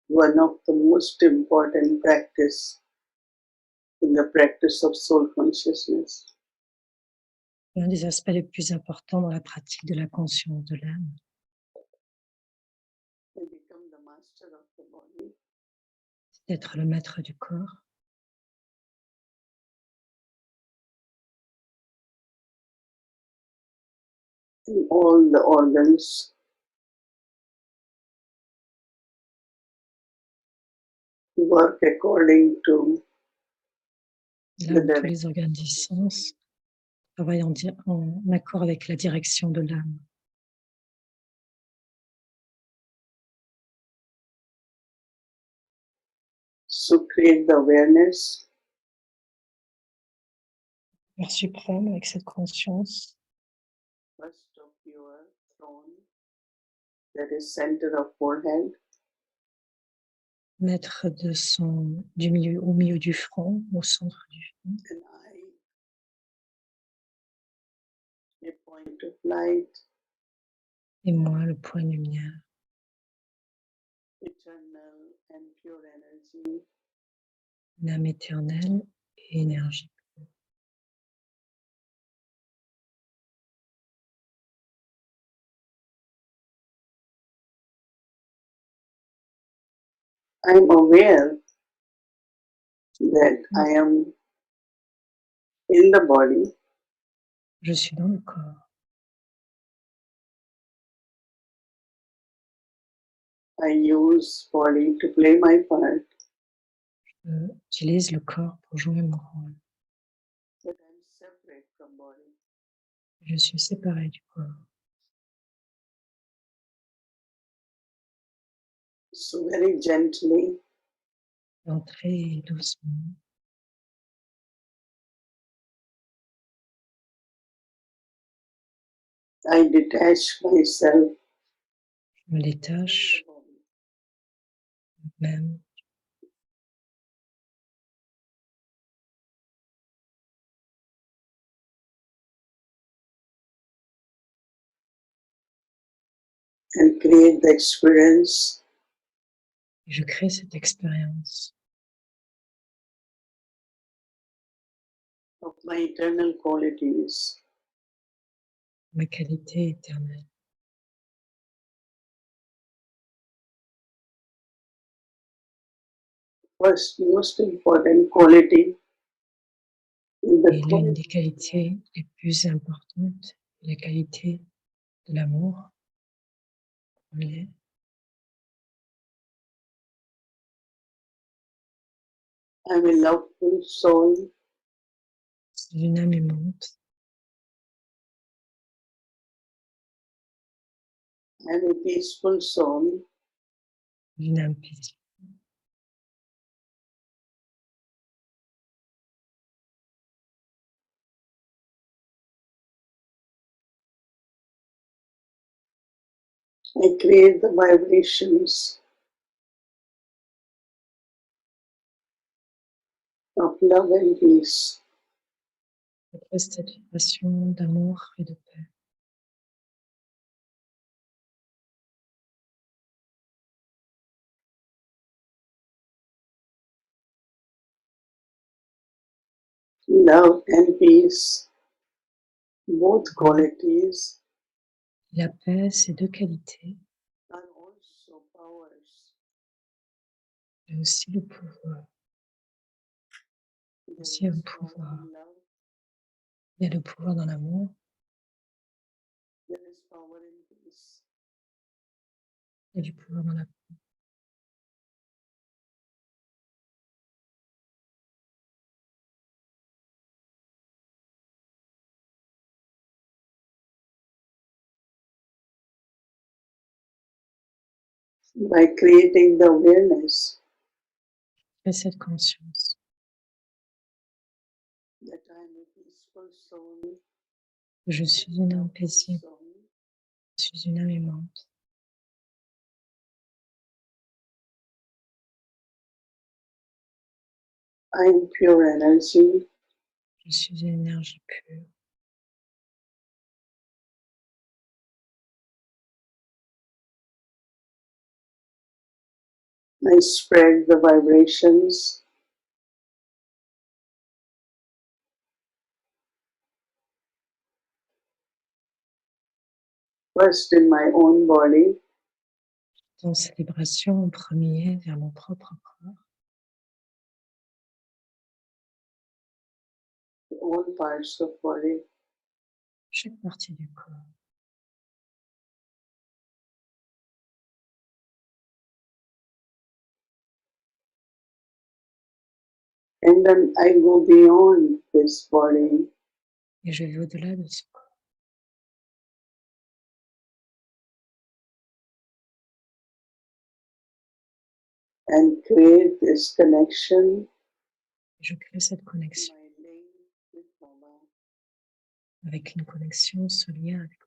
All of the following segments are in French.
one of the most important practice in the practice of soul consciousness. L'un des aspects les plus importants dans la pratique de la conscience de l'âme, And become the master of the body. c'est d'être le maître du corps, And all the organs work according to là où tous les organes du sens travaillent en accord avec la direction de l'âme. so create the awareness Père suprême, avec cette conscience, first of your throne, that is center of forehead, maître de au milieu du front, au centre du front, and eye, a point of light, et moi, le point de lumière, eternal and pure energy, une âme éternelle et énergie. I'm aware that I am in the body. Je suis dans le corps. I use body to play my part, J'utilise le corps pour jouer mon rôle. but I'm separate from body. Je suis séparée du corps. So very gently, Entrez doucement. I detach myself Je me détache from the body. même. And create the experience Et je crée cette expérience of my eternal qualities. ma qualité éternelle. First, most important quality is the Et l'une des qualités les plus importantes est la qualité de l'amour. I'm a loveful soul. C'est une âme aimante. I'm a peaceful soul. Une âme paisible. I create the vibrations of love and peace. Je crée cette vibration d'amour et de paix. Love and peace, both qualities, La paix, ces deux qualités, are also powers. mais aussi le pouvoir. There Aussi un is power pouvoir. in love, Il y a le pouvoir dans l'amour, there is power in peace. il y a du pouvoir dans la paix. By creating the awareness Et cette conscience that I am a peaceful soul, que je suis une âme loveful paisible, soul, je suis une âme aimante, I am pure energy, je suis une énergie pure. I spread the vibrations first in my own body, dans ces vibrations en premier vers mon propre corps, all parts of body, chaque partie du corps. and then I go beyond this body Et je vais au-delà de ce corps. and create this connection, Et je crée cette connexion my link with Baba, avec une connexion, ce lien avec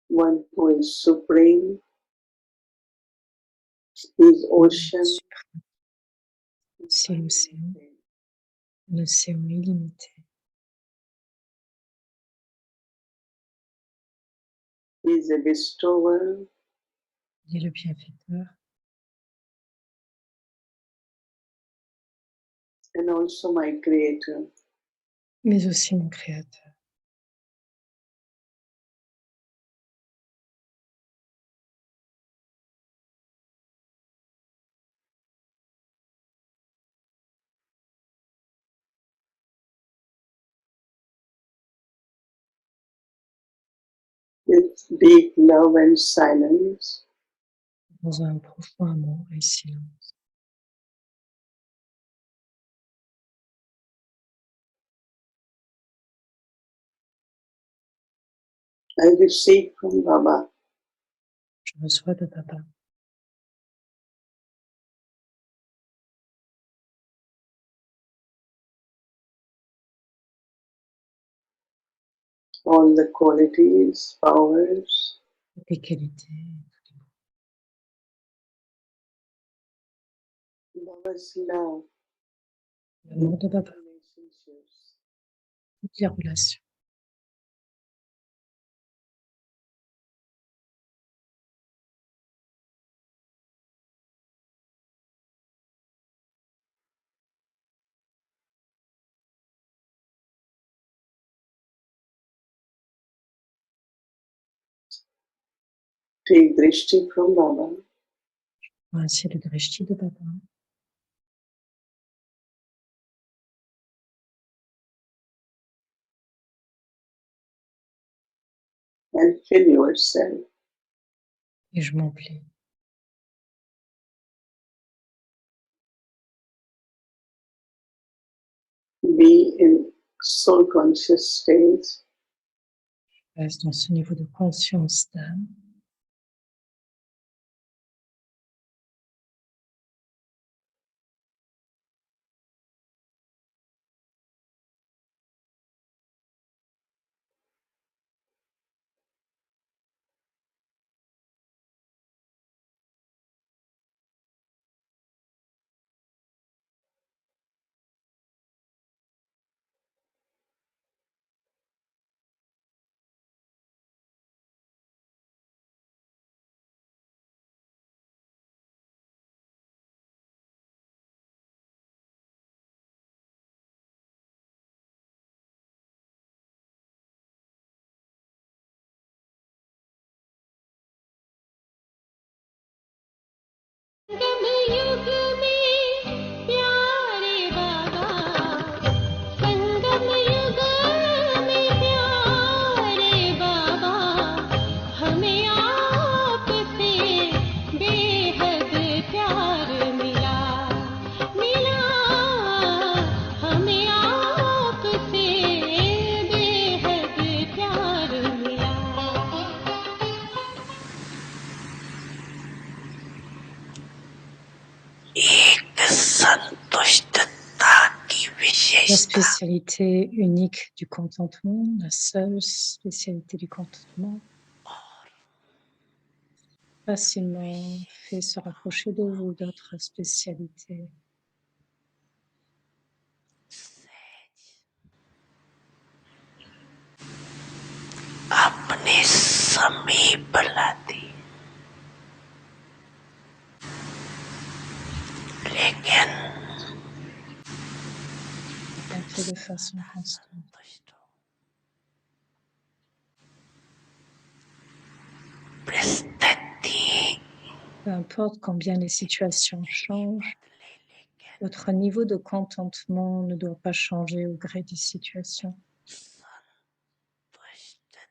one who is supreme, is ocean, suprême. C'est l'océan, un océan illimité. He is a bestower, Il est le bienfaiteur, and also my creator. mais aussi mon créateur. With deep love and silence, Dans un profond amour et silence. I receive from Baba Je reçois de Baba all the qualities, powers, toutes les qualités, Baba's love, l'amour de Baba, relationships, toutes les relations. take drishti from Baba, Ainsi le drishti de Baba. and fill yourself. Et je m'emplis. Be in soul conscious state, Je reste dans ce niveau de conscience d'âme. संगम युग में प्यारे बाबा, संगम युग में प्यारे बाबा, हमें आपसे बेहद प्यार मिला, मिला, हमें आपसे बेहद प्यार मिला. La spécialité unique du contentement, la seule spécialité du contentement, facilement fait se rapprocher de vous d'autres spécialités. अपने समीपलती लेकिन elle fait de façon constante. परिस्थिति Peu importe combien les situations changent, votre niveau de contentement ne doit pas changer au gré des situations. संतुष्टता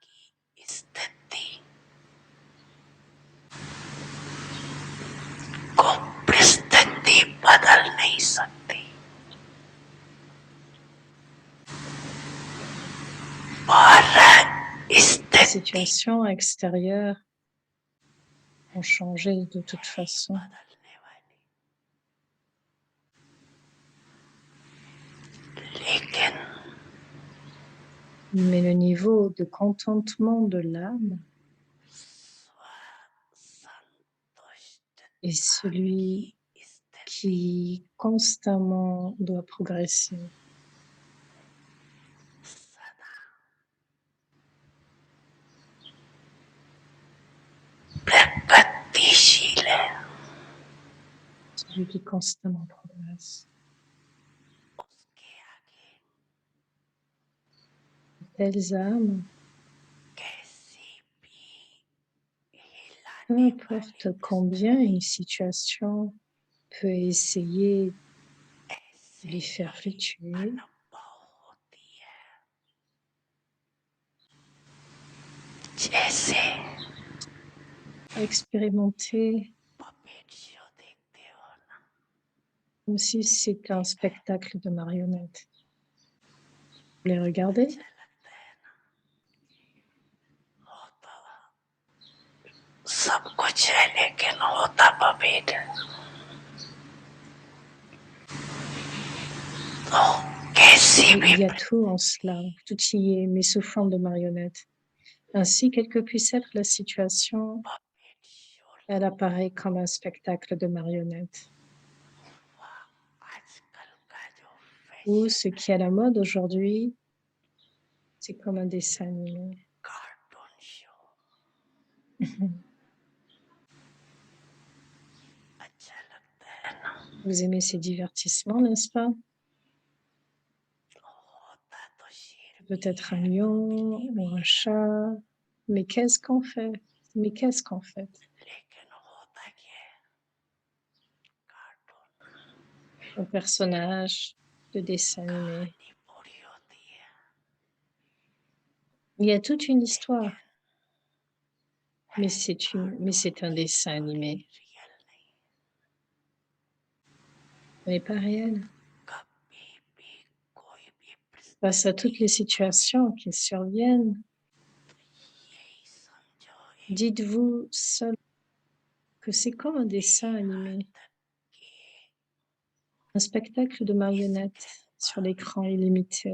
की स्थिति को परिस्थिति बदल नहीं सकती और Les स्थिति situations extérieures ont changé de toute façon. बदलने वाली लेकिन Mais le niveau de contentement de l'âme संतुष्ट est celui स्थिति qui constamment doit progresser. सदा प्रगतिशील है Celui qui constamment progresse. उसके आगे Telles âmes, कैसी भी peu हिलाने importe वाली combien une situation peut essayer de ऐसे les faire ही fluctuer, अनुभव होती है जैसे expérimenter पपेट शो देखते हो ना comme si c'était un spectacle de marionnettes. Vous les regardez? अच्छा लगता है ना होता सब कुछ है लेकिन होता पपेट है तो कैसी भी Il y a tout en cela, tout y est, mais sous forme de marionnettes. Ainsi, quelle que puisse être la situation, puppet show elle apparaît comme un spectacle de marionnettes. आजकल का जो Ou fashion ce qui est à la mode aujourd'hui, c'est comme un dessin animé. Cartoon show अच्छा लगता है ना Vous aimez ces divertissements, n'est-ce pas? होता तो शेर भी Peut-être un है lion ou un chat. Mais qu'est-ce qu'on fait? Mais qu'est-ce qu'on fait? लेकिन होता क्या है cartoon Un personnage de dessin animé. कहानी पूरी होती है Il y a toute une histoire, है mais c'est un dessin animé. Real नहीं Ce n'est pas réel. कभी भी कोई भी Face à toutes les situations qui surviennent, यही समझो dites-vous seul que c'est comme un dessin animé, कि un spectacle de marionnettes sur l'écran illimité.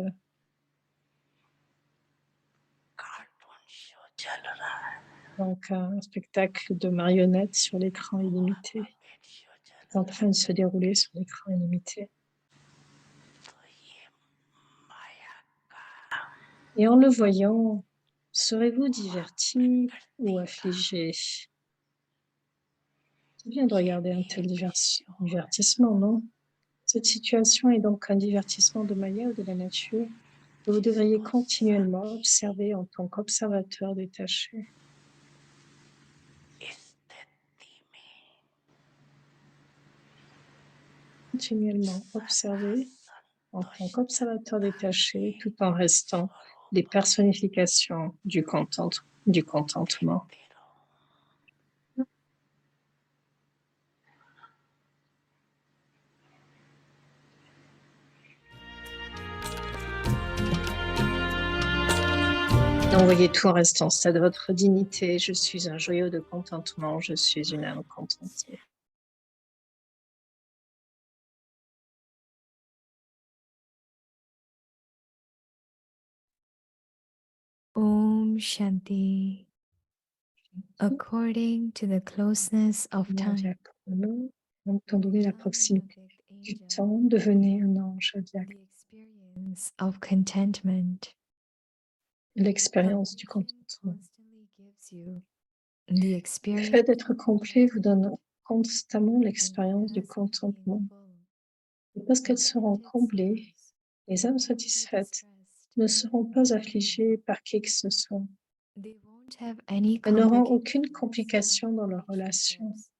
Cartoon show चल रहा है Donc, un spectacle de marionnettes sur l'écran illimité puppet show चल est en train de se dérouler sur l'écran illimité. तो ये माया का Et en le voyant, serez-vous diverti ou affligé? C'est bien de regarder un tel divertissement, non? Cette situation est donc un divertissement de Maya ou de la nature que vous devriez continuellement observer en tant qu'observateur détaché. स्थिति में Continuellement observer en tant संतुष्ट qu'observateur détaché tout en restant les personnifications du contentement. देखते रहो Envoyez tout en restant stade de votre dignité. Je suis un joyau de contentement. Je suis une âme contentée. Om Shanti. According to the closeness of time, Étant donné la proximité du temps, devenez un ange zodiaque. the experience of contentment L'expérience du contentement. you the Le experience fait d'être complet vous donne constamment and l'expérience du because of being contentement. full, Et parce qu'elles seront contented comblées, souls les âmes won't be satisfaites distressed ne by seront pas anyone. affligées par qui que ce soit. They won't have any Elles n'auront aucune complications complication in dans their leurs relations. relationships.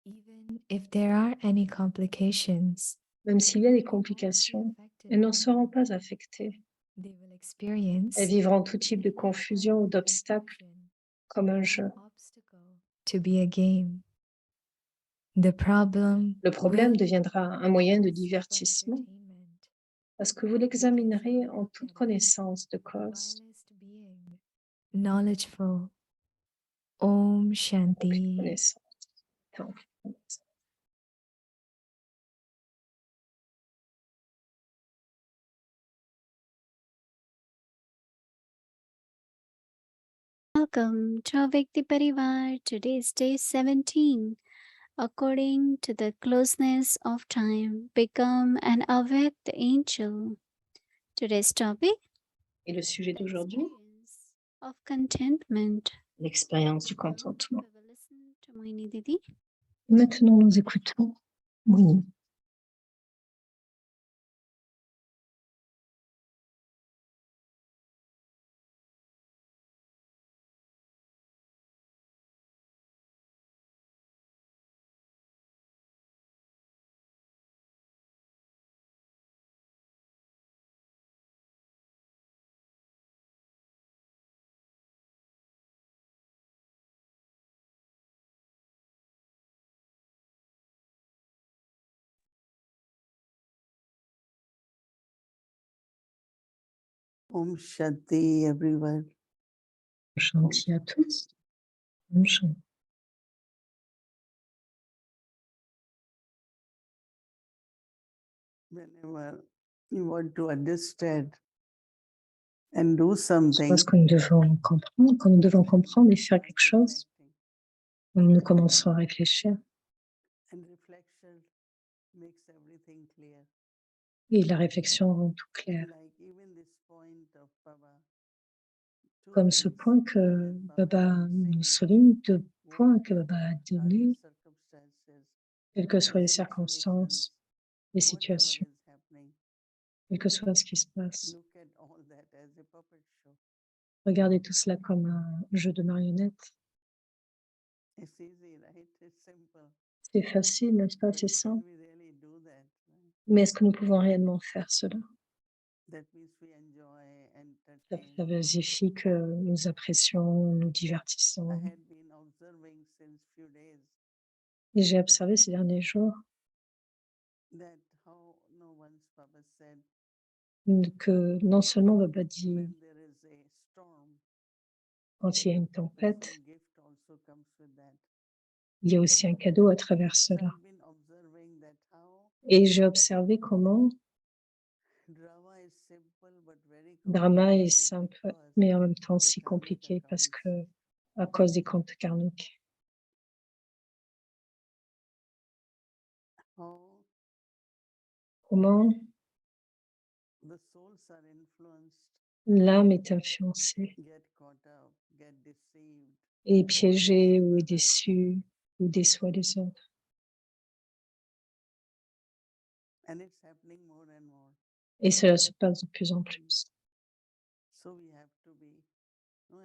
Even if there are any complications, Même s'il y a des they won't be complications, affected elles n'en by seront them. pas affectées. They will Elles experience vivront tout type de any kind confusion ou of d'obstacles confusion comme un or jeu. obstacle to be a game. The problem Le problème will deviendra un become moyen de cause for divertissement entertainment parce que vous because you l'examinerez will en look toute at it connaissance de by cause. this being knowledgeful. Om Aucune Shanti. connaissance. Tant. Welcome to our Vikti Parivar. Today is day 17. According to the closeness of time, become an Avyakt angel. Today's topic, Et le sujet the d'aujourd'hui, experience of contentment. l'expérience du Now, contentement. we will listen to Moini Didi. Maintenant, nous écoutons Mouni. Om Shanti, everyone. Shanti à tous. Om Shanti. Whenever you want to understand and do something, Lorsque nous devons comprendre, quand nous devons comprendre et faire quelque chose, nous commençons à réfléchir. and reflection makes everything clear. Et la réflexion rend tout clair. Like even this point of Baba, two Comme ce things point que that Baba was nous saying, souligne, deux points que whatever Baba a are the donnés, circumstances, quelles que soient the les circonstances, les whatever situations, is happening, quel que soit ce qui se passe. look at all that as a puppet show. Regardez tout cela comme un jeu de marionnettes. It's easy, right? It's simple. C'est facile, n'est-ce pas? But C'est can simple. we really do that? Right? Mais est-ce que nous pouvons réellement faire cela? That means we enjoy, Ça entertain. signifie que nous apprécions, nous I divertissons. had been observing since few days Et j'ai observé ces derniers jours that how no once Baba said que non seulement Baba dit when there is a storm, quand il y a une there's tempête, a gift also comes with that. il y a aussi un cadeau à travers So cela. I've been observing that how Et j'ai observé comment drama is simple but very Dharma est complicated simple, because mais en même temps the si karmic compliqué parce accounts. que à cause des comptes karmiques. How Comment the souls are influenced, l'âme est influencée get caught up, get deceived, et piégée ou est others. déçue ou déçoit les autres. And it's happening more and more. Et cela se passe de plus en plus. So we have to be,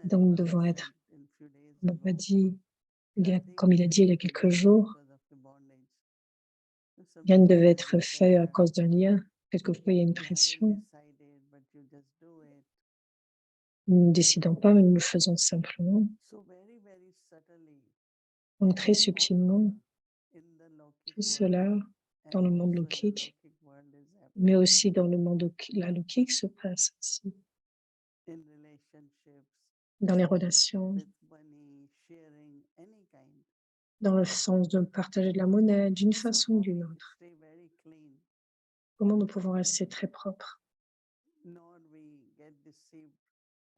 as Donc nous Baba devons said être, in few days Baba ago, dit, nothing comme il a dit il y a needs to quelques be jours, because of the bondage. So rien ne devait sometimes être we fait à can, cause d'un lien. Quelquefois, il y a une you haven't pression. decided, but you just do it. Nous ne décidons pas, mais nous le faisons simplement. So very, very subtly, Donc très all subtilement, over in the Lokik tout world, cela and dans le monde also in the lokique, Lokik world is happening mais aussi dans le monde la lokique se passe aussi. in relationships, Dans les relations, with money, sharing, any kind. dans le sens de partager de la monnaie d'une So façon ou how d'une we autre. stay very clean, Comment nous pouvons rester très propres, nor we get deceived.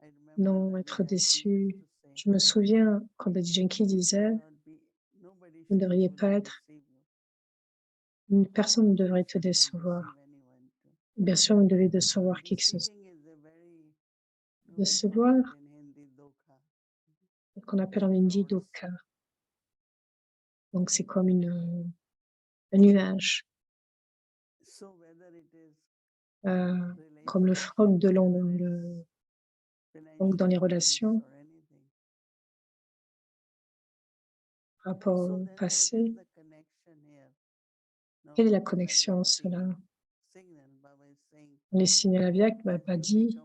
I remember non Daddy être Yankee déçus. used to say, Je me souviens quand Daddy Yankee disait, nobody vous ne should devriez pas truly être, deceive you. personne ne devrait You te should not décevoir. deceive anyone too. Bien sûr, vous devez décevoir qui que ce soit. Deceiving is a very, we Décevoir, call it in Hindi, dokha. qu'on appelle en hindi dukkha. Donc c'est comme un nuage, comme le frog de l'eau donc dans les relations, par rapport au passé. Quelle est la connexion en cela? Les signaux Baba Baba dit,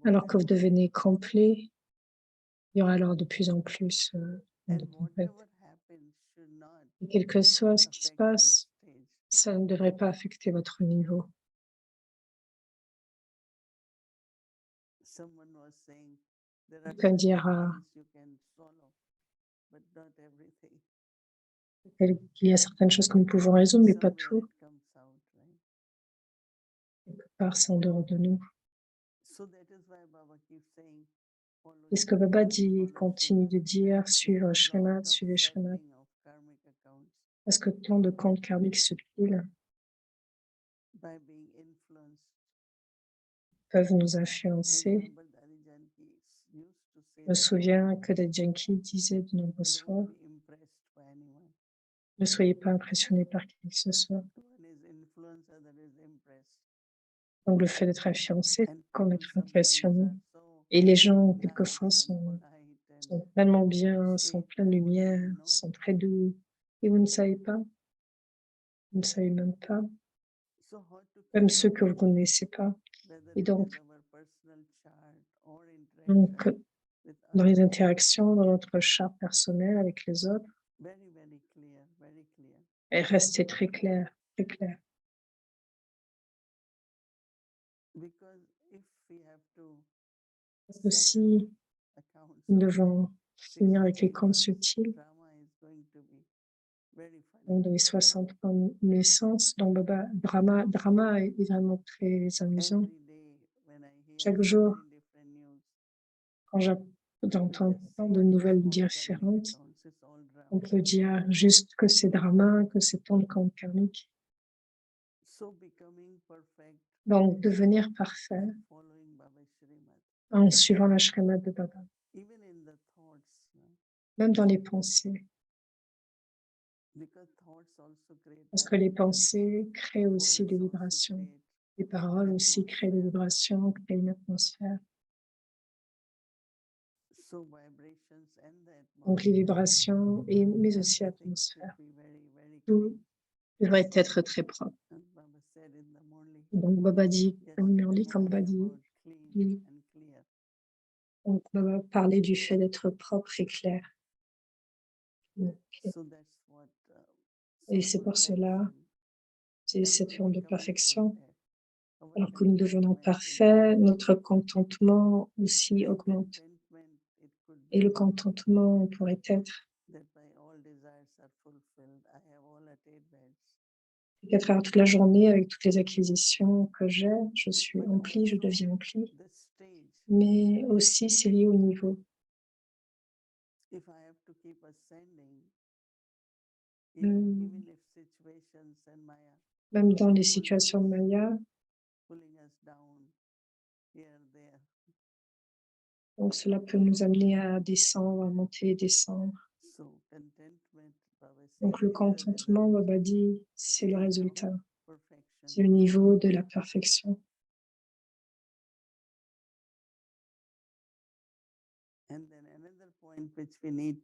alors que vous devenez complet, il y aura alors de plus en plus de tempêtes. Et quel que soit ce qui se passe, ça ne devrait pas affecter votre niveau. Quelqu'un dira qu'il y a certaines choses que nous pouvons résoudre, mais pas tout. Quelque part, c'est en dehors de nous. Et ce que Baba dit, continue de dire, suivre Shrimad, suivez Shrimad. Parce que tant de comptes karmiques subtils peuvent nous influencer. Je me souviens que des Janki disaient de nombreuses fois, ne soyez pas impressionnés par qui que ce soit. Donc le fait d'être influencé, comme être impressionné. Et les gens, quelquefois, sont tellement bien, sont pleins de lumière, sont très doux. Et vous ne savez pas, vous ne savez même pas, même ceux que vous ne connaissez pas. Et donc, dans les interactions, dans notre charte personnelle avec les autres, et restez très clair, très clair. Parce que si nous devons finir avec les comptes subtils, donc les 60 naissances, donc drama est vraiment très amusant. Chaque jour, quand j'entends de nouvelles différentes, on peut dire juste que c'est drama, que c'est tant de comptes karmiques. Donc, devenir parfait en suivant la Shrimad de Baba. Même dans les pensées. Parce que les pensées créent aussi des vibrations. Les paroles aussi créent des vibrations, créent une atmosphère. Donc les vibrations, mais aussi l'atmosphère. Tout devrait être très propre. Donc Baba dit, comme Baba dit, donc Baba parlait du fait d'être propre et clair. Okay. Et c'est pour cela, c'est cette forme de perfection. Alors que nous devenons parfaits, notre contentement aussi augmente. Et le contentement pourrait être qu'à travers toute la journée, avec toutes les acquisitions que j'ai, je suis emplie, je deviens emplie. Mais aussi, c'est lié au niveau. Même dans les situations de Maya, donc cela peut nous amener à descendre, à monter et descendre. Donc le contentement, Baba dit, c'est le résultat, c'est le niveau de la perfection.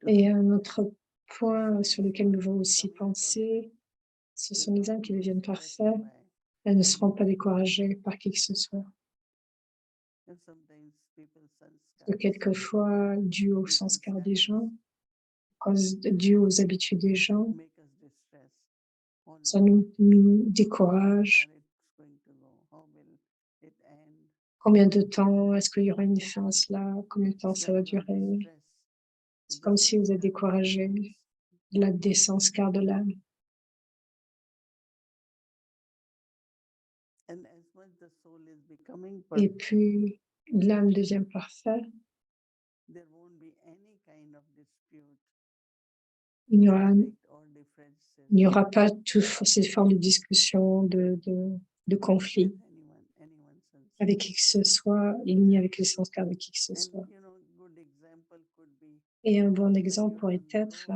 Et un autre point sur lequel nous devons aussi penser, ce sont les âmes qui deviennent parfaits. Elles ne seront pas découragées par qui que ce soit. Que quelquefois, dû au sanskar des gens, dû aux habitudes des gens, ça nous décourage. Combien de temps est-ce qu'il y aura une fin à cela? Combien de temps ça va durer? C'est comme si vous êtes découragé de la descente car de l'âme. Et puis, l'âme devient parfaite. Il n'y aura pas toutes ces formes de discussion, de conflit avec qui que ce soit, et ni avec les sanskars de qui que ce soit. Et un bon exemple pourrait être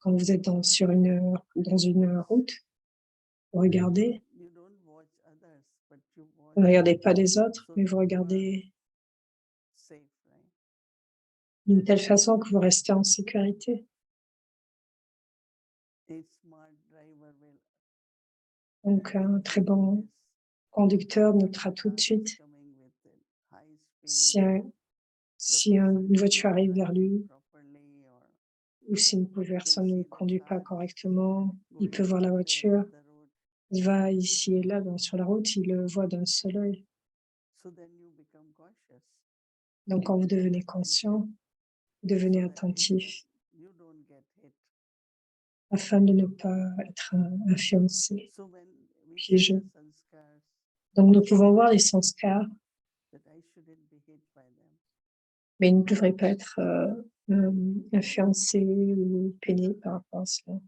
quand vous êtes dans une route, vous regardez, vous ne regardez pas les autres, mais vous regardez d'une telle façon que vous restez en sécurité. Donc, un très bon conducteur notera tout de suite si, une voiture arrive vers lui ou si une personne ne conduit pas correctement. Il peut voir la voiture, il va ici et là sur la route, il le voit d'un seul œil. Donc, quand vous devenez conscient, vous devenez attentif afin de ne pas être influencé, piégé. Donc, nous pouvons voir les sanskars, mais ils ne devraient pas être influencés ou peinés par rapport à cela.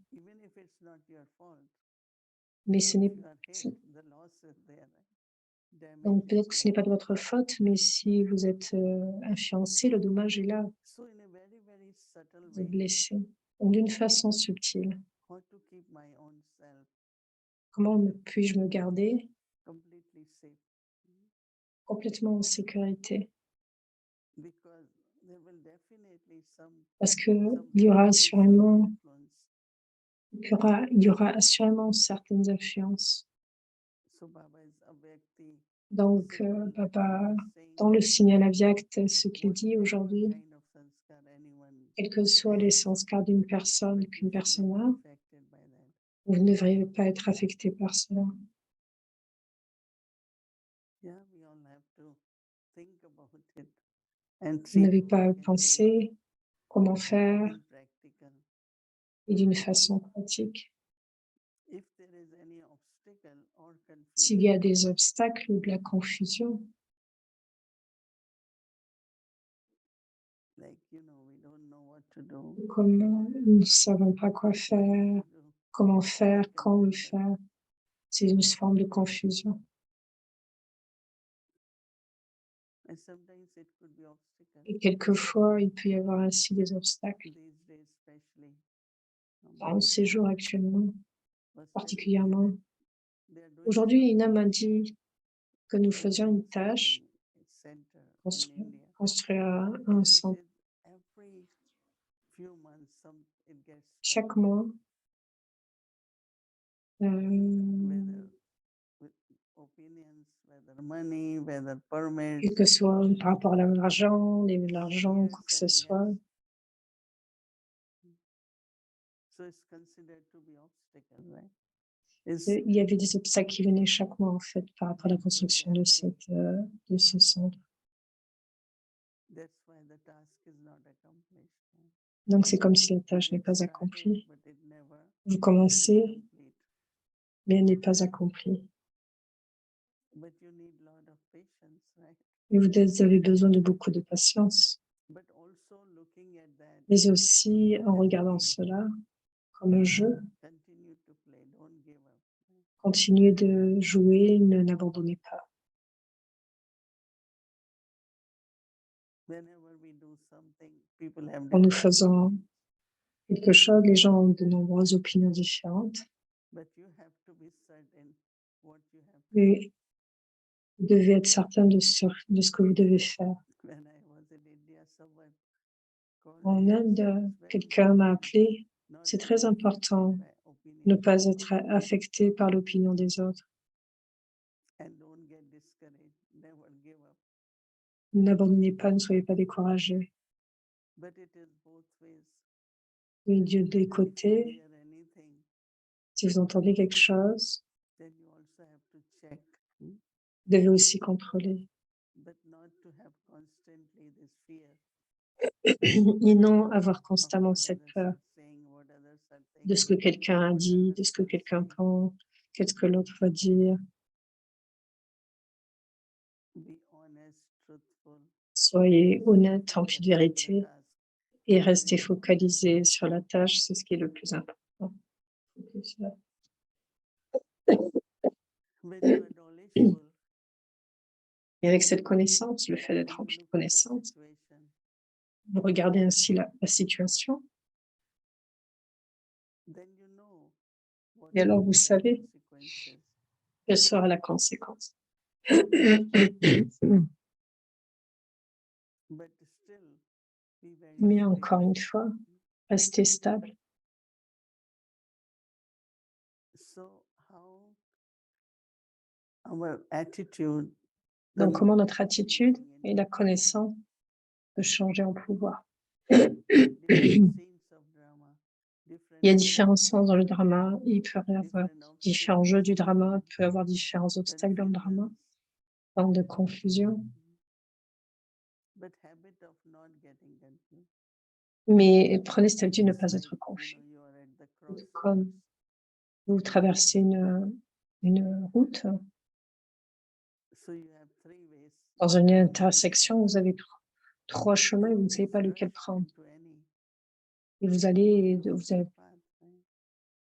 Mais ce n'est donc peut-être que ce n'est pas de votre faute, mais si vous êtes influencé, le dommage est là, vous êtes blessé. Donc d'une façon subtile, comment puis-je me garder complètement en sécurité? Parce qu'il y aura assurément certaines influences. Donc, Baba, dans le signal avyakt, ce qu'il dit aujourd'hui, quels que soient les sanskars qu'une personne a, vous ne devriez pas être affecté par cela. Vous n'avez pas à penser comment faire et d'une façon pratique. S'il y a des obstacles ou de la confusion, comme nous ne savons pas quoi faire, comment faire, quand le faire, c'est une forme de confusion. Et quelquefois, il peut y avoir ainsi des obstacles. Dans ces jours actuellement, particulièrement. Aujourd'hui, Ina m'a dit que nous faisions une tâche, construire un centre. Chaque mois, quel que soit par rapport à l'argent, quoi que ce soit. Il y avait des obstacles qui venaient chaque mois, en fait, par rapport à la construction de ce centre. Donc, c'est comme si la tâche n'est pas accomplie. Vous commencez, mais elle n'est pas accomplie. Et vous avez besoin de beaucoup de patience. Mais aussi, en regardant cela comme un jeu, continuez de jouer, n'abandonnez pas. En nous faisant quelque chose, les gens ont de nombreuses opinions différentes. Mais vous devez être certain de ce que vous devez faire. En Inde, quelqu'un m'a appelé. C'est très important de ne pas être affecté par l'opinion des autres. N'abandonnez pas, ne soyez pas découragés. Oui, Dieu des côtés, si vous entendez quelque chose, vous devez aussi contrôler. Et non avoir constamment cette peur de ce que quelqu'un a dit, de ce que quelqu'un pense, qu'est-ce que l'autre va dire. Soyez honnête, rempli de vérité et restez focalisé sur la tâche, c'est ce qui est le plus important. Et avec cette connaissance, le fait d'être rempli de connaissance, Vous regardez ainsi la situation then you know what et alors will vous be the savez consequences. quelle sera la conséquence. But still, be very Mais encore stable. une fois, restez stable. So how our attitude, Donc, the comment knowledge notre attitude changing et into la connaissance peut changer en pouvoir. different scenes of drama, different Il y a ways différents of sens dans le thinking, drama. Il peut y avoir different différents jeux du obstacles, drama. Il peut y avoir différents obstacles dans le drama, confusions, formes de confusion. but habit of not getting confused. Mais prenez cette habitude de ne It's pas like, être confus. you are at the C'est crossroads. comme vous traversez une route. So you have three ways. Dans you une don't know which intersection, one. vous avez trois chemins et vous ne savez Just pas lequel rush prendre. into any, Et vous allez, lose vous your allez path, right?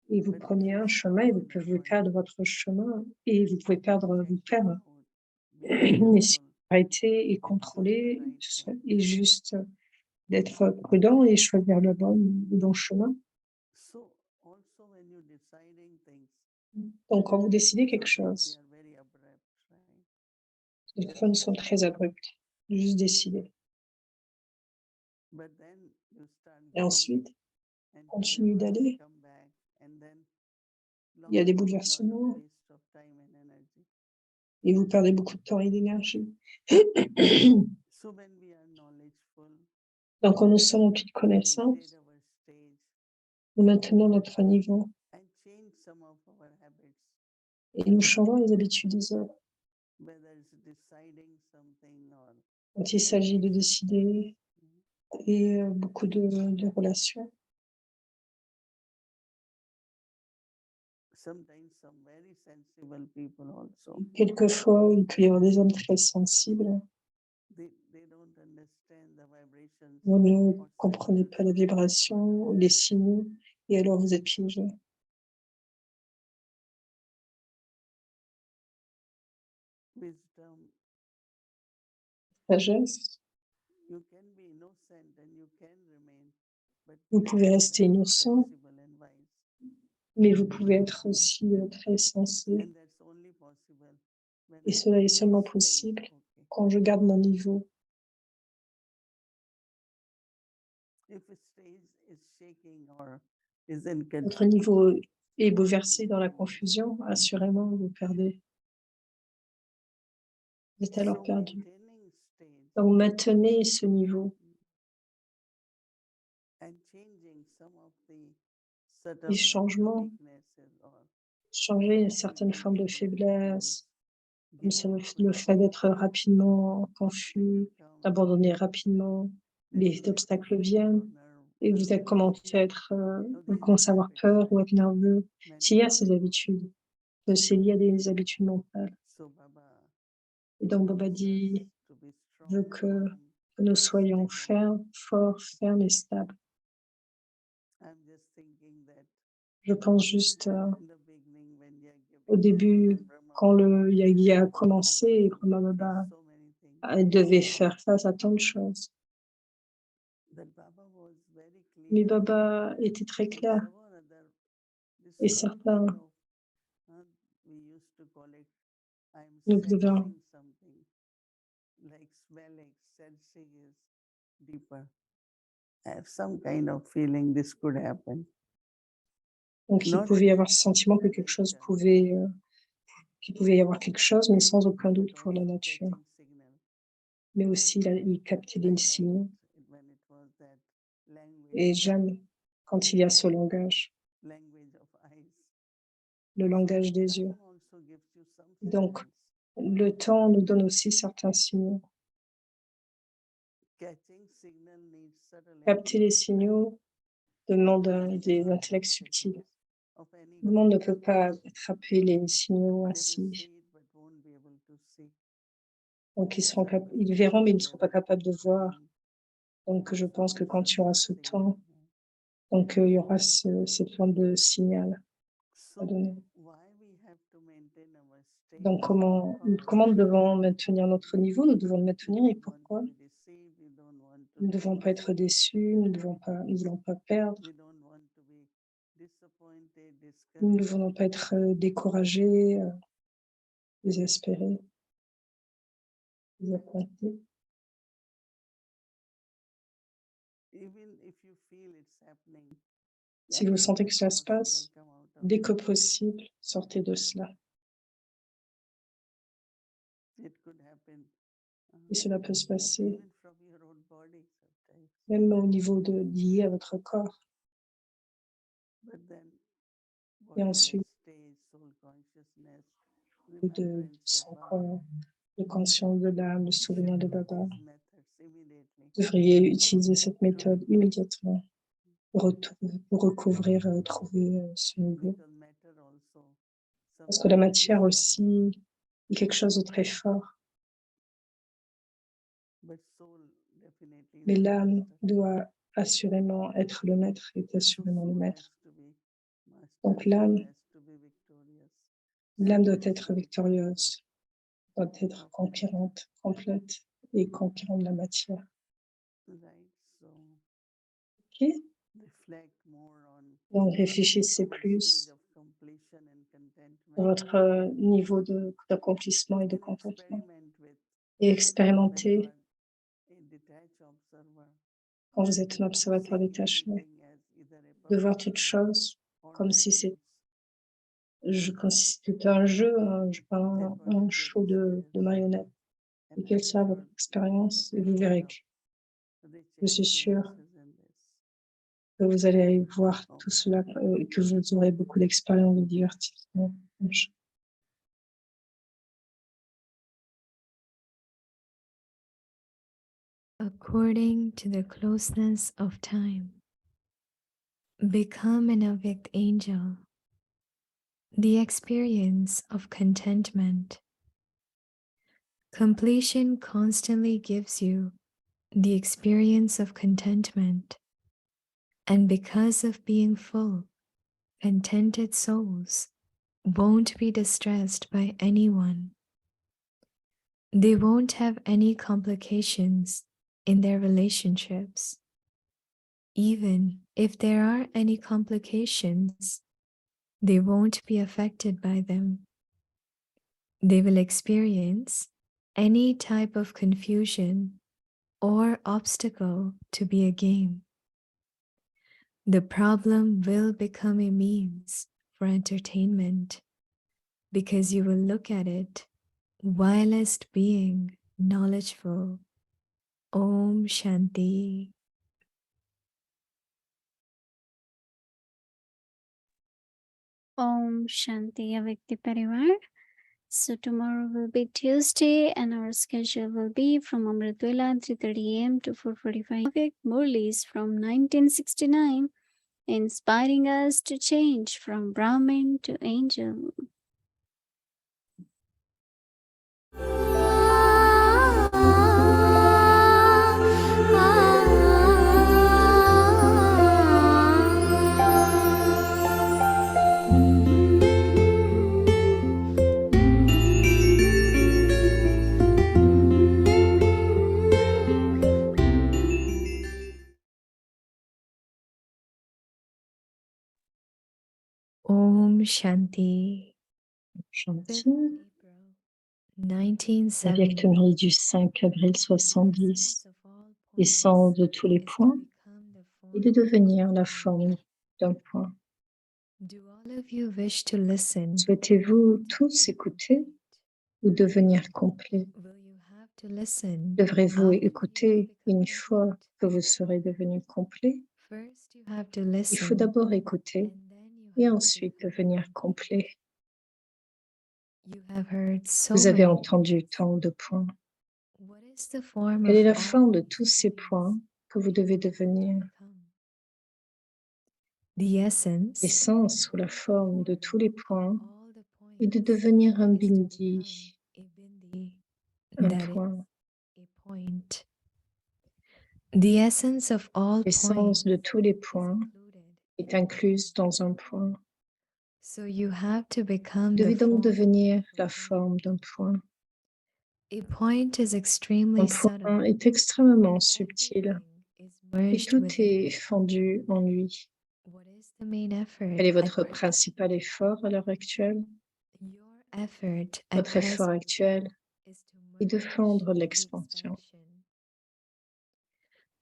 et vous But if prenez you un stop chemin et vous on that pouvez point, perdre votre chemin et vous pouvez vous check perdre. it out, be Mais si careful, vous arrêtez et and choose the contrôler right one. et juste d'être prudent et choisir le bon chemin. So also when you're deciding things, Donc, quand vous décidez quelque sometimes they chose, are very abrupt, right? les choses sont très abruptes. Juste décider. But then you start Et going ensuite, and continue reverse, d'aller. come back, and then Il y a des lot of bouleversements waste of time and energy. et vous perdez beaucoup de temps et d'énergie. So when we are knowledgeful, Donc, quand nous sommes en pleine we connaissance, maintain our stage nous maintenons notre niveau and change some of our habits, et nous changeons les habitudes des autres. whether it's deciding something or Quand il s'agit de relationship. décider et beaucoup de relations. Sometimes some very sensible people also, Quelquefois, il peut y avoir des hommes très sensibles. they don't understand the vibrations Vous ne or comprenez signals pas les of vibrations ou les signaux et alors vous êtes piégé. wisdom. Sagesse, You can be innocent and you can remain, but vous you pouvez can be rester very innocent, sensible and wise. mais vous pouvez être aussi très sensé. And that's only possible when Et I cela est keep seulement my stage. possible Okay. quand je garde mon niveau. If a stage is shaking or is in Votre niveau confusion, est bouleversé dans la you lose. confusion, assurément, vous perdez. Vous êtes alors So perdu. maintaining stage Donc, maintenez ce niveau and changing some of the sort les of changements, weaknesses or changer certaines formes de faiblesse, comme c'est le fait d'être rapidement confus, d'abandonner rapidement, les obstacles viennent et vous êtes commencé à être, vous commencez à avoir peur ou être nerveux. S'il y a ces habitudes, c'est lié à des habitudes mentales. Et donc Baba dit, veut que nous soyons fermes, forts, fermes et stables. Je pense juste au début, quand le yagi a commencé, Brahma Baba devait faire face à tant de choses. Mais Baba était très clair. Et certains, nous devons some kind of feeling this could happen. donc il pouvait y avoir ce sentiment que quelque chose pouvait, qu'il pouvait y avoir quelque chose, mais sans aucun doute pour la nature. Mais aussi, il captait des signes. Et j'aime quand il y a ce langage, le langage des yeux. Donc, le temps nous donne aussi certains signaux. Capter les signaux demande des intellects subtils. Le monde ne peut pas attraper les signaux ainsi. Donc, ils verront, mais ils ne seront pas capables de voir. Donc, je pense que quand il y aura ce temps, donc il y aura cette forme de signal à donner. Donc, comment nous devons maintenir notre niveau? Nous devons le maintenir et pourquoi? Nous ne devons pas être déçus, nous ne voulons pas perdre, We don't want to be disappointed, nous ne discouraged. voulons pas être découragés, désespérés, désappointés. Even if you feel it's happening, Si vous as sentez soon que as cela se possible, passe, come out of dès que it. possible, sortez de cela. It could happen Et cela peut se passer even from your own body sometimes. même au niveau lié à votre corps. But then, Et what the ensuite, next stage, soul consciousness, de remembrance son of Baba, corps, de conscience de l'âme, le you souvenir de should use Baba. these methods immediately Vous devriez utiliser cette méthode to immédiatement pour recouvrir et retrouver ce niveau. because matter also Parce que la sometimes matière is aussi est quelque chose de très fort, but soul definitely is mais the l'âme master. doit assurément être le maître, est So assurément le soul has maître. to be master, Donc soul l'âme has to be victorious. l'âme Soul doit has être to be complete, victorieuse, doit être conquérante, complète et conquérante de la matière. right? So Ok? reflect more on Donc réfléchissez our plus stage of completion and sur contentment votre niveau d'accomplissement et de and contentement. experiment with Et when expérimentez you are a detached observer, quand vous êtes un observateur seeing détaché, everything as either a de voir toute performance chose or comme si dance. comme si c'était un jeu, That un what is your show de experience marionnettes. Et and quelle I'm sera sure votre you expérience? Et get a vous lot verrez of que rich je suis sûre experiences in this. que vous allez voir tout cela, que vous aurez beaucoup d'expérience de divertissement. According to the closeness of time, become an awake angel. The experience of contentment. Completion constantly gives you the experience of contentment. And because of being full, contented souls won't be distressed by anyone. They won't have any complications in their relationships. Even if there are any complications, they won't be affected by them. They will experience any type of confusion or obstacle to be a game. The problem will become a means for entertainment because you will look at it whilst being knowledgeful. Om Shanti. Om Shanti Avyakti Parivar. So tomorrow will be Tuesday and our schedule will be from Amritwela 3:30 a.m. to 4:45 Avyak Murlis from 1969, inspiring us to change from Brahmin to angel. Om Shanti. Shanti. 1970. Avyaktamri du 5 avril 70, descend de tous les points et de devenir la forme d'un point. Do all of you wish to listen? Souhaitez-vous tous écouter ou devenir complet? Will you have to listen? Devrez-vous after you écouter become une fois complete? que vous serez devenu complet? First, you have to Il faut listen, d'abord écouter and then you et have to ensuite become. devenir complet. You have heard so Vous avez many. entendu tant de points. What is the form Quelle est la of all forme de tous these ces points points que vous devez that you have to devenir? become? The essence L'essence ou la forme de tous les points all the est de points devenir un is to bindi, become a bindi, un that is point. a point. The essence of all L'essence points de tous les is points included. est incluse dans un point. So you have to become Vous the devez donc form devenir of a la point. forme d'un point. A point is extremely Un subtle. point est extrêmement and subtil everything Et merged tout within. est fondu en lui. What is the main effort Quel est at votre present? principal effort à l'heure actuelle? Your effort at Votre effort present actuel is to est de merge fondre the l'expansion. expansion.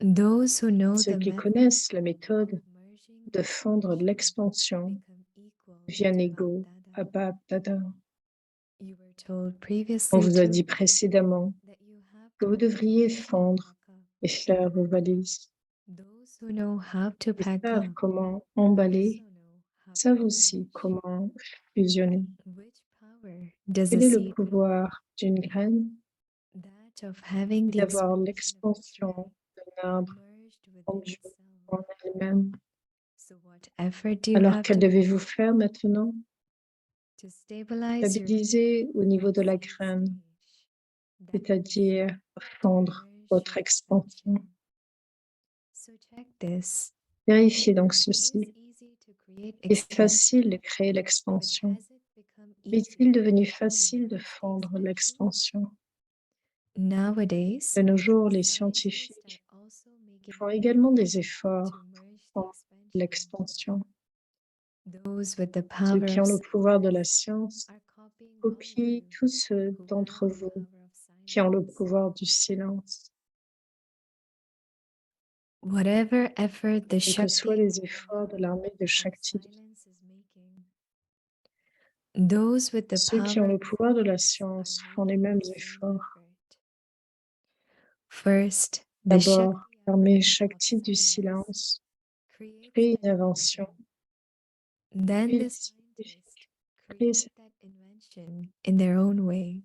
Those who know Ceux the qui method connaissent la of méthode merging de the fondre expansion l'expansion become equal deviennent to égaux à Bap Bab Dada. You were told On previously vous a too dit précédemment that you have que to vous devriez pack fondre up. et faire vos valises. Those who know how to Ils pack savent up comment also emballer, know how to savent aussi merge. comment fusionner. Which power does Quel a est le seed pouvoir d'une graine? that of having the D'avoir expansion of a l'expansion tree d'un arbre merged within fondu itself? en elle-même. So what effort do you Alors, have que to devez-vous put faire maintenant? to stabilize your Stabiliser au niveau de la seed graine, stage, that c'est-à-dire means to fondre merge votre your expansion. expansion. So check this. Vérifiez donc It is ceci. easy to create Il est expansion, facile de créer but l'expansion. has it become Mais easier est-il devenu to facile de merge the fondre expansion? l'expansion? Nowadays, De nos jours, les scientists scientifiques are also making font également des efforts efforts to merge the pour expansion. l'expansion. Those with the Ceux power qui of ont le pouvoir de la silence science are copying all of copient you tous ceux who d'entre have the vous power of qui ont le silence. pouvoir du silence. Whatever effort the Quels que soient Shakti les efforts de l'armée de of Shakti, silence is making, those with the ceux qui ont power le of pouvoir de la silence science are font les making mêmes the same efforts. effort. First, the D'abord, Shakti l'armée army of Shakti du silence silence creates crée that une invention. invention. Then Puis the les scientists scientifiques créent create that invention in their own way.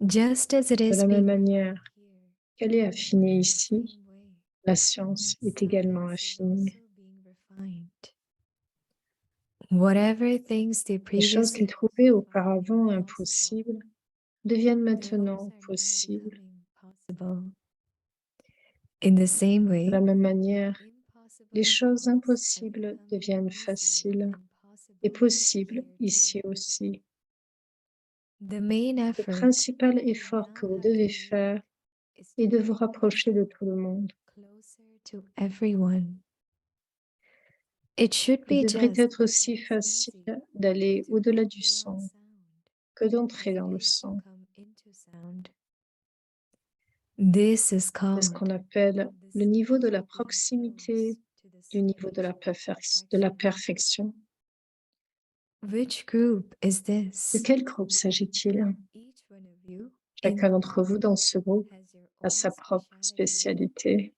Just as it de is la même being manière refined here, qu'elle est affinée in the ici, same way, la science est également science is affinée. also being refined. Whatever things they Les choses previously qu'ils trouvaient found auparavant impossible, impossibles deviennent those maintenant are now possibles. becoming possible. In the same De way, la même manière, impossible les choses things are impossibles becoming deviennent easy faciles and et possible possibles here ici too. aussi. The main Le effort principal you effort now que vous have to devez make faire is est to de vous bring rapprocher de yourself tout le monde. closer to everyone. It should Il be devrait just être aussi as facile easy d'aller to au-delà go du beyond son sound que as d'entrer it dans le is to son. come into sound. This is C'est ce called qu'on appelle the le niveau de state la of being proximité close to the du niveau de la, stage of de la perfection. perfection. Which group is De this? quel groupe s'agit-il? Each one of you in Chacun this d'entre vous dans ce groupe has your a own sa propre speciality. spécialité.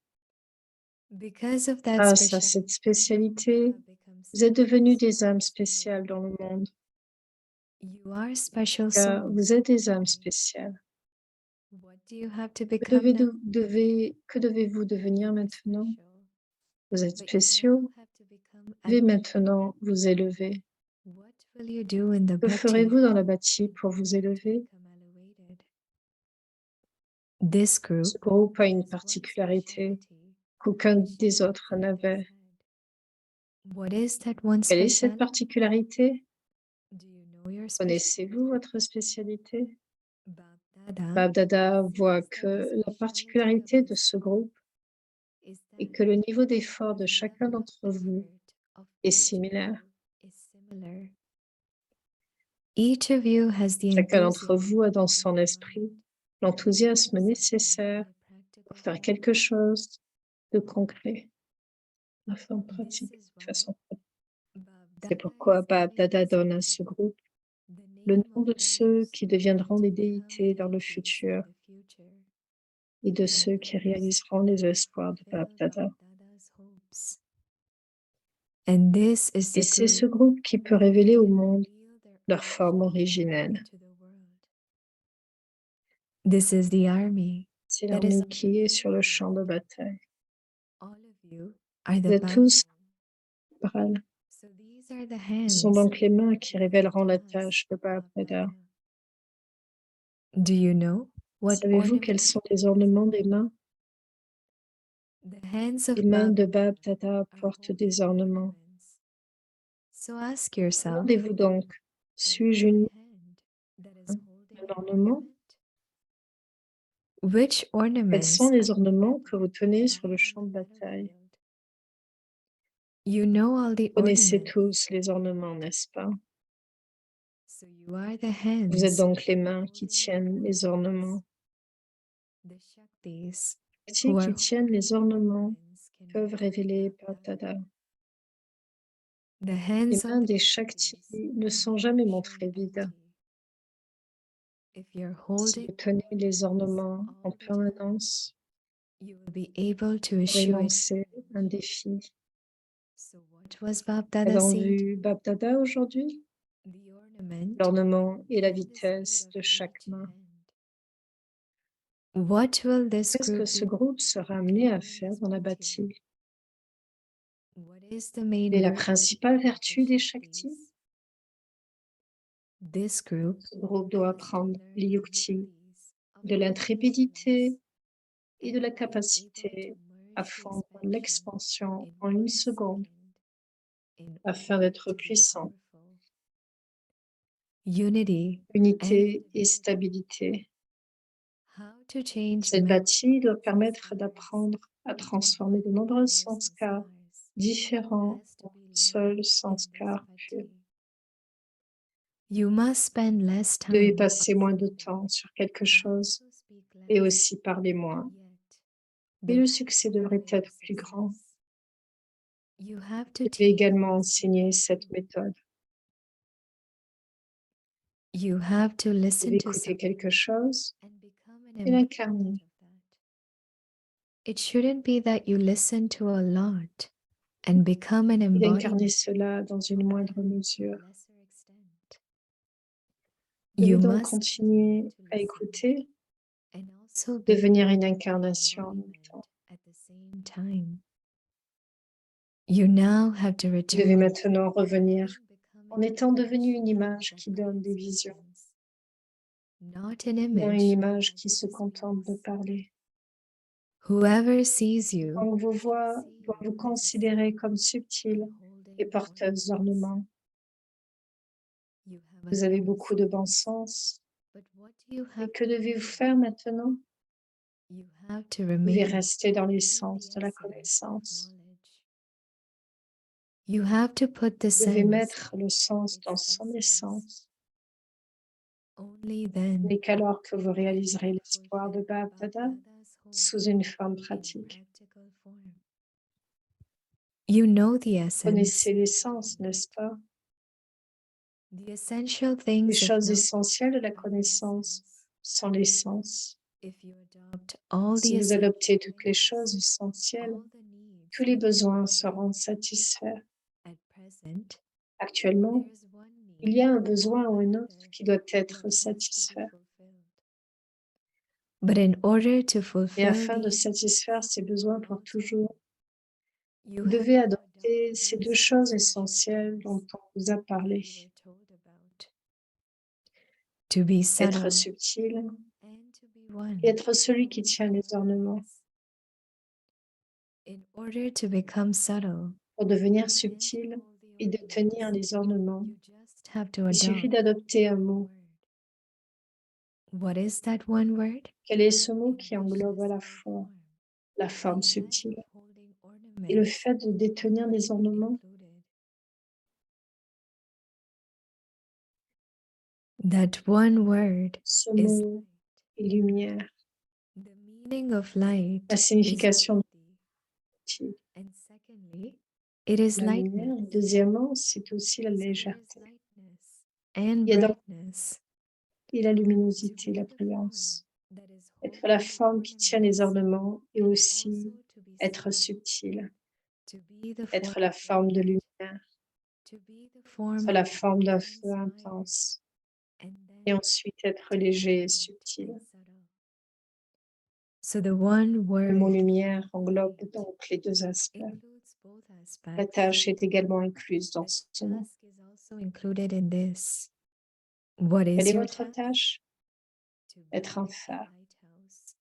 Because of that Grâce à cette speciality, spécialité, you have become vous êtes devenus des âmes special in the spéciales dans le monde, world. You are special car souls. vous êtes des âmes spéciales. What do you have to Que become now? que devez-vous devenir maintenant? Special. Vous êtes But you spéciaux. now have to become Vous devez elevated. maintenant vous élever. What will you do in the Que bhakti ferez-vous dans la bâtie pour vous to élever? become elevated? This Ce group groupe a une has one particularité speciality qu'aucun which des Bap autres Dada n'avait. has had. What is that one Quelle est cette speciality? particularité? Do you know your specialty? Connaissez-vous votre spécialité? Bap Dada Bab Dada voit sees that que the la speciality of particularité de this ce groupe is est that que le niveau d'effort the de chacun level of d'entre vous effort of est each of similaire. you is similar. Each of you has the Chacun d'entre vous a dans enthusiasm son in esprit mind l'enthousiasme to do nécessaire something in a pour practical faire form. quelque chose de concret, de façon This pratique. is De why façon pratique. Bap C'est Dada pourquoi is Bab giving Dada this donne à group ce groupe the le name nom of de ceux those qui who are deviendront to des become déités dans le deities futur in the future et de and ceux qui those réaliseront les espoirs de who Bab fulfill Dada. Bap Dada's hopes. And this is Et the c'est ce group groupe qui peut who révéler au can monde reveal their leur forme originelle. to the world. This is the army C'est that is l'armée on the qui est sur le champ de battlefield. bataille. All of you are Vous the êtes tous backbone. Bral. So these are the Ce sont hands donc les mains qui that révéleront la does tâche de Bab Bap Dada. Dada. Do you know what Savez-vous quels ornaments sont les ornements des mains? the hands of Les mains Bap de Bab Dada are portent holding des ornements. ornaments? So ask yourself, Demandez-vous donc, is suis-je my une hand that is main, holding un an ornement? ornament? Which Quels ornaments sont les are ornements que vous found tenez sur le on champ de the bataille? battlefield? You know all the Vous connaissez ornaments, tous les ornements, n'est-ce pas? so you are the Vous êtes hands donc les mains qui tiennent les ornements. the Shaktis Ceux who are qui tiennent les ornements can peuvent révéler Bapdada. The Les hands mains of des Shaktis ne sont jamais montrées vides. If you're Si holding vous tenez les ornements en all the time, permanence, you will be able to vous issue it. lancez un défi. So what was Bab Dada Avons saying? vu Bapdada aujourd'hui? The ornament L'ornement et la and the vitesse speed de of chaque each main. hand. What will this Qu'est-ce que group ce do? groupe sera amené à faire dans la bâtie? What is the main Quelle est la virtue principale of the vertu des Shaktis? Shaktis? This group Ce groupe doit has to apprendre learn les the yukti, yuktis of de l'intrépidité et de la and be able capacité to à merge the fondre expansion l'expansion in en une 1 seconde second in afin order d'être to be puissant. powerful. Unity and Unité et stability. stabilité. How to change Cette many bâtie doit permettre sanskars d'apprendre à transformer de nombreux more sanskars sanskars différents has to en be un seul learned in sanskar this pur. bhakti. You must spend less Vous devez time passer on moins de something temps sur quelque and chose also speak et less, aussi parler moins. yet Et the le succès devrait will être plus grand. success. You have to Vous devez teach également this enseigner bhakti. cette méthode. You have to Vous listen devez to écouter something quelque chose and become an et embodiment l'incarner. of that. It shouldn't be that you listen to a lot and become an Et d'incarner embodiment cela dans une moindre to a mesure. lesser extent. Vous devez You donc must continuer continue to à listen écouter, and also be devenir une an incarnation en même embodiment temps. at the same time. You now have to Vous devez return maintenant to revenir having en become an étant devenu image une image that qui donne des brings visions, visions, not an non une image image that qui se just contente de speaks. parler. Whoever sees you Quiconque vous should voit see doit you vous as a considérer comme subtle subtile and et holding porteuse ornaments. d'ornements. You have a Vous avez good beaucoup de bon sense, sens. but what you Et have que to devez-vous do, faire maintenant? you have to Vous devez remain rester dans in l'essence the de la essence of connaissance. knowledge. You have to put the Vous devez sense mettre le sens dans its son essence. essence. Only Ce then n'est qu'alors que vous will you réaliserez l'espoir de fulfill Bapdada Bapdada's hope sous une forme in pratique. practical form. You know the essence, Connaissez l'essence, n'est-ce pas? the essential Les things of choses knowledge essentielles de la are the connaissance essence. sont l'essence. If you adopt all Si the vous adoptez essential toutes les things, choses essentielles, all the needs tous les will be besoins fulfilled. seront satisfaits. At present, Actuellement, there's one il need y a un besoin ou un or autre other qui doit that être has to be satisfait. fulfilled. But in order to Et fulfill afin de these satisfaire ces besoins pour all toujours, time, you vous have devez to adopter adopt ces these deux choses essential essentielles things dont on vous a that parlé. we were told about. To be Être subtle subtil and to be one et être celui qui with tient les ornements. ornaments. In order to become subtle Pour devenir and to subtil hold the et de tenir ornaments, les ornements, you just have to il suffit adopt d'adopter un one mot. word. What is that one word? Quel est ce mot In qui the englobe à la subtle fois form. la forme And that subtile of holding et le ornaments fait de détenir des ornements? included. That one word Ce is mot light. est lumière, The meaning of light la is signification beauty. de And secondly, it is la lumière. lightness. Deuxièmement, c'est aussi la So there is légèreté lightness and Il y a donc brightness. et la To luminosité, be la the form brillance. that is Être la holding the forme qui tient les ornaments ornements et and aussi also to be être subtle. subtil. To be the Être form la of forme de light. lumière, To be the form être la of forme d'un bright feu and fire. intense And et then ensuite être to be léger et light subtil. and subtle. So the one Le mot word lumière englobe light donc les deux aspects. includes both La aspects. tâche est également incluse dans The ce mot. task is also included in this. What Quelle is est your votre task? tâche? To be Être un a phare. lighthouse.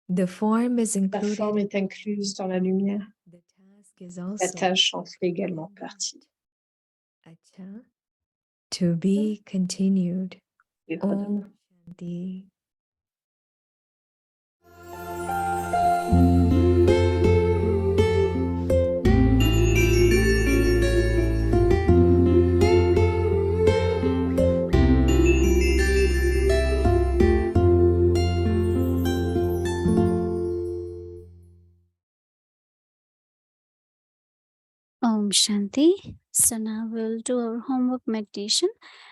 The form is La included. forme est incluse dans la lumière. The task is La also tâche en fait également included in partie. that. Acha. To be continued. Vivre Om demain. Shanti. Om Shanti. So now we'll do our homework meditation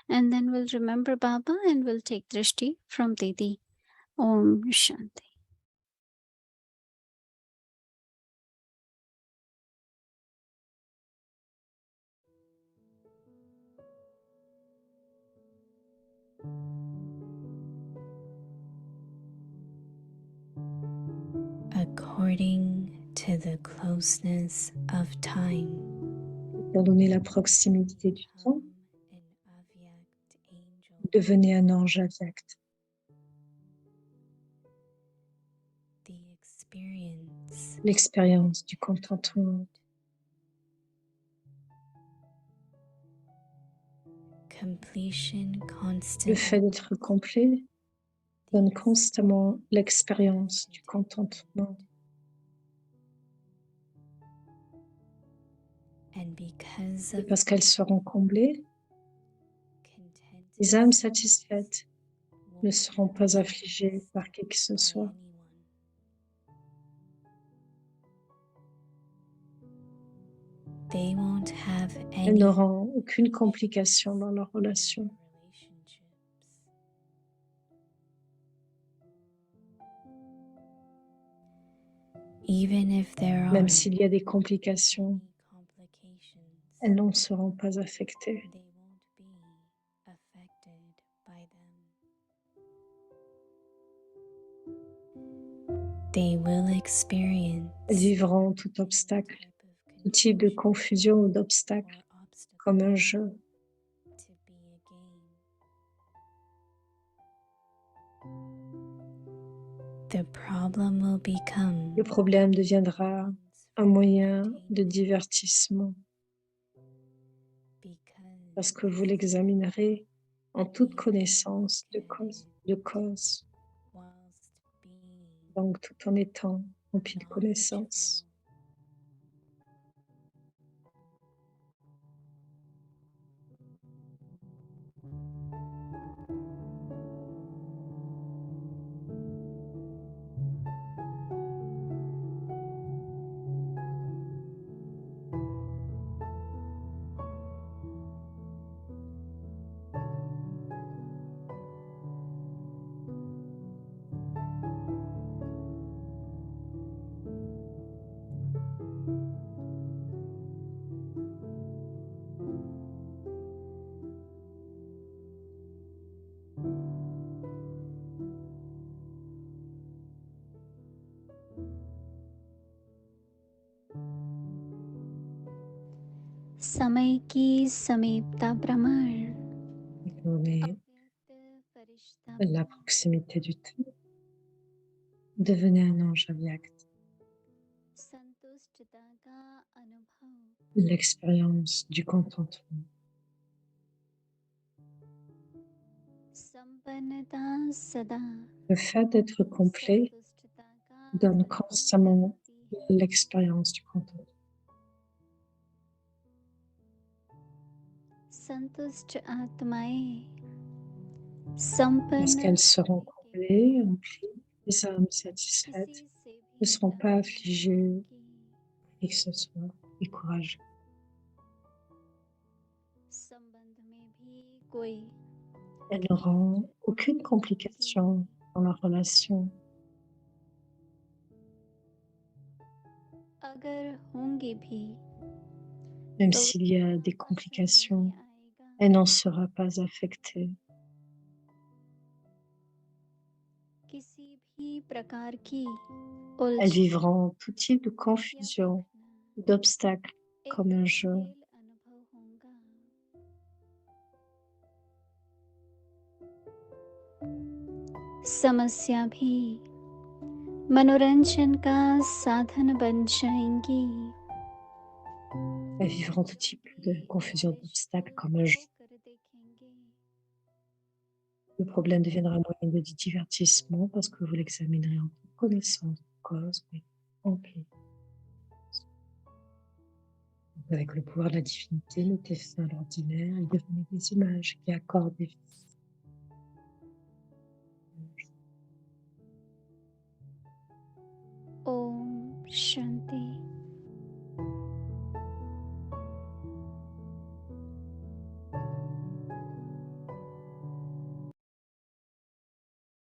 and then we'll remember Baba and we'll take Drishti from Didi. Om Shanti. According to the closeness of time, Étant donné la proximité du temps, become an Avyakt angel. devenez un ange avyakt. The experience L'expérience du contentement, completion le constantly fait d'être complet, donne constamment l'expérience du contentement. and because Et of parce qu'elles seront comblées, contented les âmes satisfaites won't ne seront be pas affligées par qui que ce by soit. anyone. They won't have Elles any n'auront aucune complication dans leur in relation. their relationships. Even if there are Même s'il y a des complications, any complications, elles n'en seront pas affectées. they won't be affected by them. They will experience Elles vivront tout any obstacle, type of tout type de confusion ou or d'obstacle obstacle comme un jeu. to be a game. The problem will become Le problème deviendra un moyen de divertissement parce que vous l'examinerez en toute connaissance de cause, whilst being donc tout en étant rempli de connaissances. समय की समीपता प्रमाण On est Firishta à la proximité du temps. Devenez un ange avyakt. संतुष्टता का अनुभव L'expérience du contentement. संपन्नता सदा Le fait d'être complet संतुष्टता का donne अनुभव constamment कराती है। l'expérience du contentement. संतुष्ट आत्माएं Parce संपन्न qu'elles seront comblées, remplies, les âmes satisfaites किसी से ne भी seront pas कमी affligées की et que ce soit et courageux. संबंध में भी कोई Elles n'auront aucune complication dans leur relation. अगर होंगी भी Même तो s'il y a des असर नहीं complications, आएगा elle n'en sera pas affectée. किसी भी प्रकार की Elles उलझन vivront tout type de या confusion, विघ्न d'obstacles, एक comme un jeu. खेल अनुभव होगा समस्या भी मनोरंजन का साधन बन जाएंगी Elles vivront tout type de confusion, d'obstacles, comme un jeu. होकर देखेंगे Le problème deviendra un moyen de divertissement parce que vous l'examinerez en toute connaissance de cause, mais rempli. Avec le pouvoir de la divinité, mettez fin à l'ordinaire et devenez des images qui accordent des vies. Om शांति